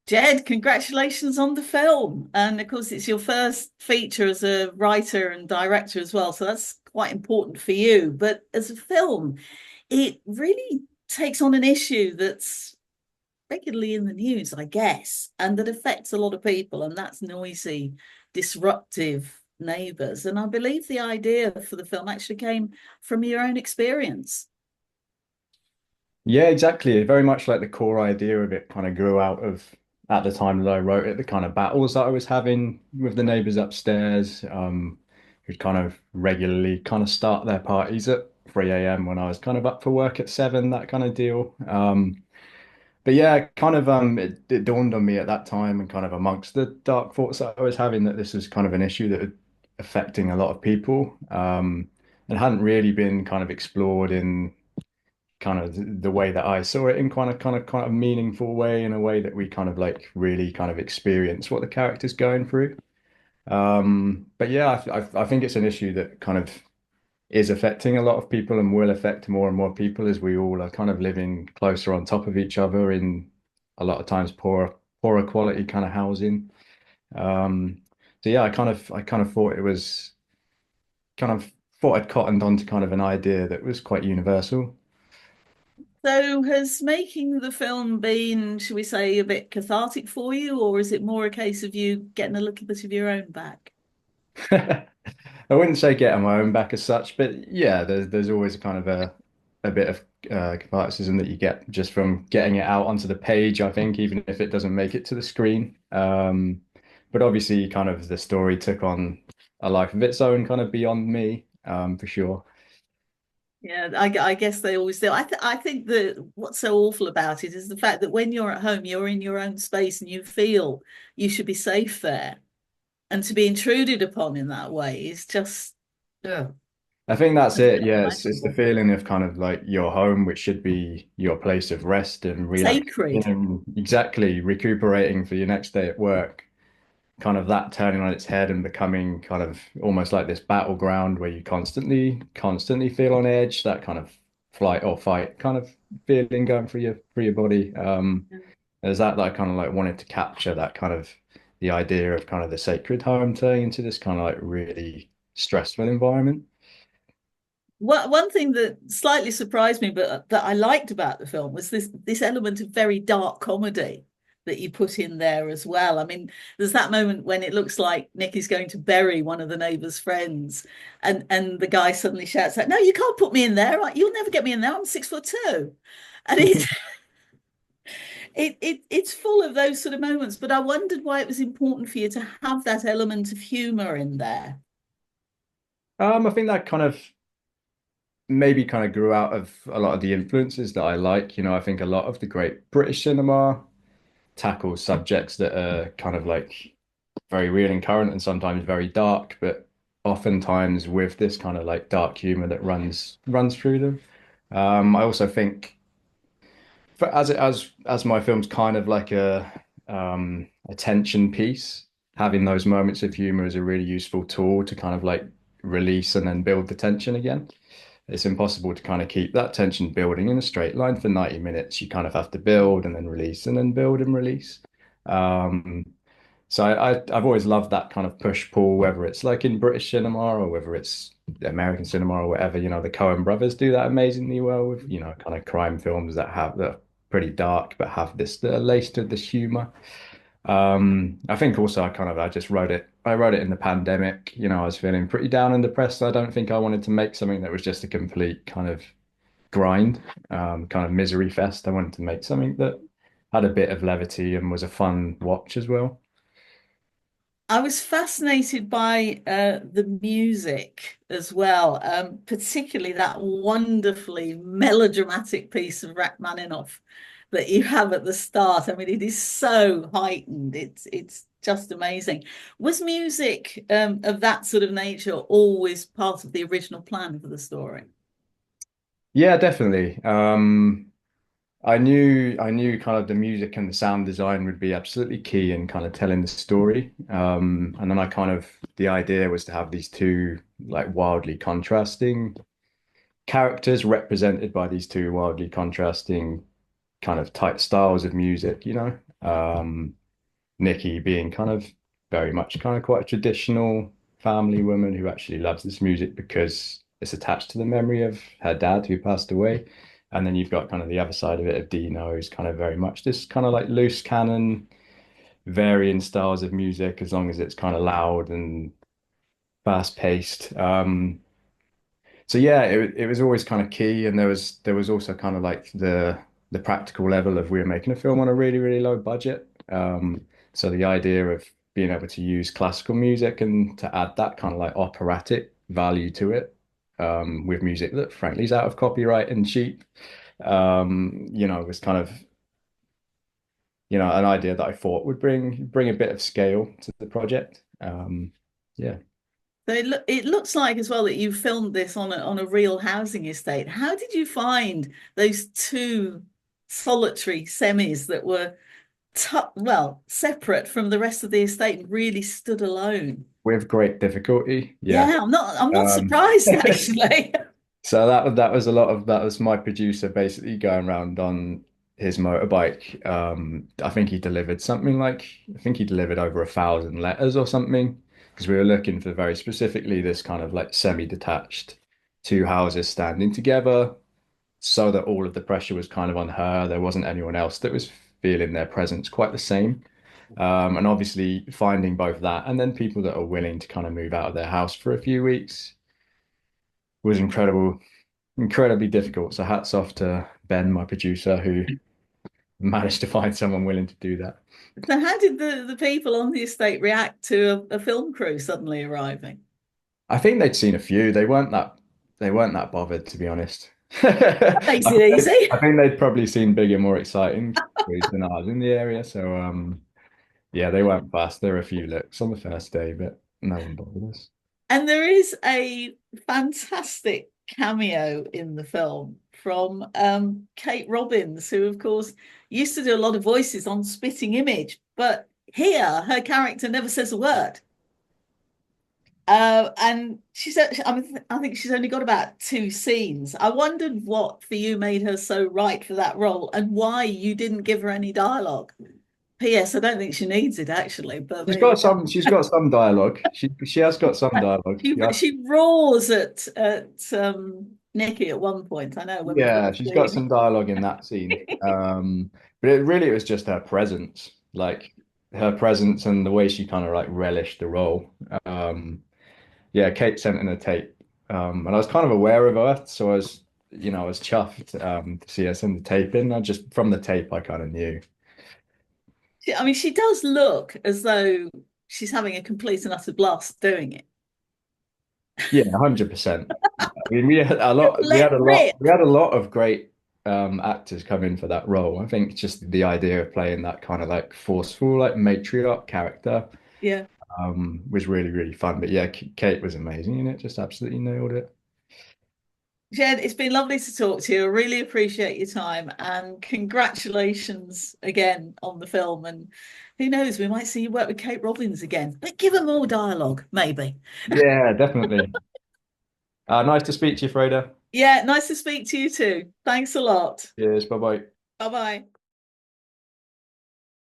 Jed, congratulations on the film. And of course, it's your first feature as a writer and director as well. So that's quite important for you. But as a film, it really takes on an issue that's regularly in the news, I guess, and that affects a lot of people. And that's noisy, disruptive neighbours. And I believe the idea for the film actually came from your own experience. Yeah, exactly. Very much like the core idea of it kind of grew out of at the time that I wrote it, the kind of battles that I was having with the neighbors upstairs, who'd kind of regularly kind of start their parties at 3 a.m. when I was kind of up for work at 7, that kind of deal. But yeah, kind of it dawned on me at that time and kind of amongst the dark thoughts that I was having that this was kind of an issue that was affecting a lot of people, and hadn't really been kind of explored in kind of the way that I saw it in kind of meaningful way, in a way that we kind of like really kind of experience what the character's going through. But yeah, I think it's an issue that kind of is affecting a lot of people and will affect more and more people as we all are kind of living closer on top of each other in a lot of times poorer quality kind of housing. Um, so yeah, I kind of thought it was kind of thought I'd cottoned onto kind of an idea that was quite universal. So, has making the film been, shall we say, a bit cathartic for you, or is it more a case of you getting a little bit of your own back? I wouldn't say getting my own back as such, but yeah, there's always kind of a bit of catharticism that you get just from getting it out onto the page, I think, even if it doesn't make it to the screen. But obviously, kind of the story took on a life of its own, kind of beyond me, for sure. Yeah, I guess they always do. I think that what's so awful about it is the fact that when you're at home, you're in your own space and you feel you should be safe there. And to be intruded upon in that way is just, yeah, I think that's it's it. Yeah, it's the unimaginable. feeling of kind of like your home, which should be your place of rest and relaxation, Sacred. and exactly recuperating for your next day at work. Kind of that turning on its head and becoming kind of almost like this battleground where you constantly feel on edge, that kind of flight or fight kind of feeling going through your body. There's that I kind of like wanted to capture, that kind of the idea of kind of the sacred home turning into this kind of like really stressful environment. One thing that slightly surprised me, but that I liked about the film was this element of very dark comedy that you put in there as well. I mean, there's that moment when it looks like Nicky's going to bury one of the neighbor's friends, and the guy suddenly shouts out, "No, you can't put me in there! Right? You'll never get me in there. I'm 6'2". And it's full of those sort of moments. But I wondered why it was important for you to have that element of humor in there. I think that kind of maybe kind of grew out of a lot of the influences that I like. I think a lot of the great British cinema tackles subjects that are kind of like very real and current and sometimes very dark, but oftentimes with this kind of like dark humor that runs through them. I also think for as my film's kind of like a tension piece, having those moments of humor is a really useful tool to kind of like release and then build the tension again. It's impossible to kind of keep that tension building in a straight line for 90 minutes. You kind of have to build and then release and then build and release. Um, so I've always loved that kind of push pull, whether it's like in British cinema or whether it's American cinema or whatever. The Coen brothers do that amazingly well with, kind of crime films that are pretty dark but have this that are laced with this humor. I think also I just wrote it. I wrote it in the pandemic. I was feeling pretty down and depressed. I don't think I wanted to make something that was just a complete kind of grind, kind of misery fest. I wanted to make something that had a bit of levity and was a fun watch as well. I was fascinated by the music as well, particularly that wonderfully melodramatic piece of Rachmaninoff that you have at the start. I mean, it is so heightened. It's just amazing. Was music of that sort of nature always part of the original plan for the story? Yeah, definitely. I knew kind of the music and the sound design would be absolutely key in kind of telling the story. And then the idea was to have these two like wildly contrasting characters represented by these two wildly contrasting kind of type styles of music. Nicky being kind of very much kind of quite a traditional family woman who actually loves this music because it's attached to the memory of her dad who passed away. And then you've got kind of the other side of it of Dino, who's kind of very much this kind of like loose cannon, varying styles of music as long as it's kind of loud and fast paced. So yeah, it was always kind of key, and there was also kind of like the practical level of we were making a film on a really really low budget. So the idea of being able to use classical music and to add that kind of like operatic value to it, with music that frankly is out of copyright and cheap, was kind of an idea that I thought would bring a bit of scale to the project. Yeah. So it looks like as well that you filmed this on a real housing estate. How did you find those two solitary semis that were separate from the rest of the estate and really stood alone? With great difficulty. Yeah. Yeah, I'm not Um, surprised actually. So that was my producer basically going around on his motorbike. I think he delivered over 1,000 letters or something because we were looking for very specifically this kind of like semi-detached two houses standing together so that all of the pressure was kind of on her. There wasn't anyone else that was feeling their presence quite the same. And obviously finding both that and then people that are willing to kind of move out of their house for a few weeks was incredibly difficult. So hats off to Ben, my producer, who managed to find someone willing to do that. So how did the people on the estate react to a film crew suddenly arriving? I think they'd seen a few. They weren't that bothered, to be honest. That makes it easy. I think they'd probably seen bigger, more exciting crews than ours in the area. So yeah, they weren't fast. There were a few looks on the first day, but no one bothered us. And there is a fantastic cameo in the film from Kate Robbins, who, of course, used to do a lot of voices on Spitting Image, but here her character never says a word. And she's actually, I think she's only got about two scenes. I wondered what for you made her so right for that role and why you didn't give her any dialogue. P.S. I don't think she needs it actually, but She's there you got go. some. She's got some dialogue. She has got some dialogue. Yeah, She roars at Nicky at one point. I know when we yeah, first she's got see some dialogue in that scene. But it was just her presence, like her presence and the way she kind of like relished the role. Yeah, Kate sent in a tape, and I was kind of aware of her, so I was chuffed to see her send the tape in. I just from the tape, I kind of knew. I mean, she does look as though she's having a complete and utter blast doing it. Yeah, 100%. I mean, we had a lot. We Let had a lot. rip. We had a lot of great actors come in for that role. I think just the idea of playing that kind of like forceful, like matriarch character, Yeah. was really, really fun. But yeah, Kate was amazing in it. Just absolutely nailed it. Jed, it's been lovely to talk to you. I really appreciate your time and congratulations again on the film. And who knows, we might see you work with Kate Robbins again, but give her more dialogue, maybe. Yeah, definitely. Nice to speak to you, Freda. Yeah, nice to speak to you too. Thanks a lot. Cheers. Bye bye. Bye bye.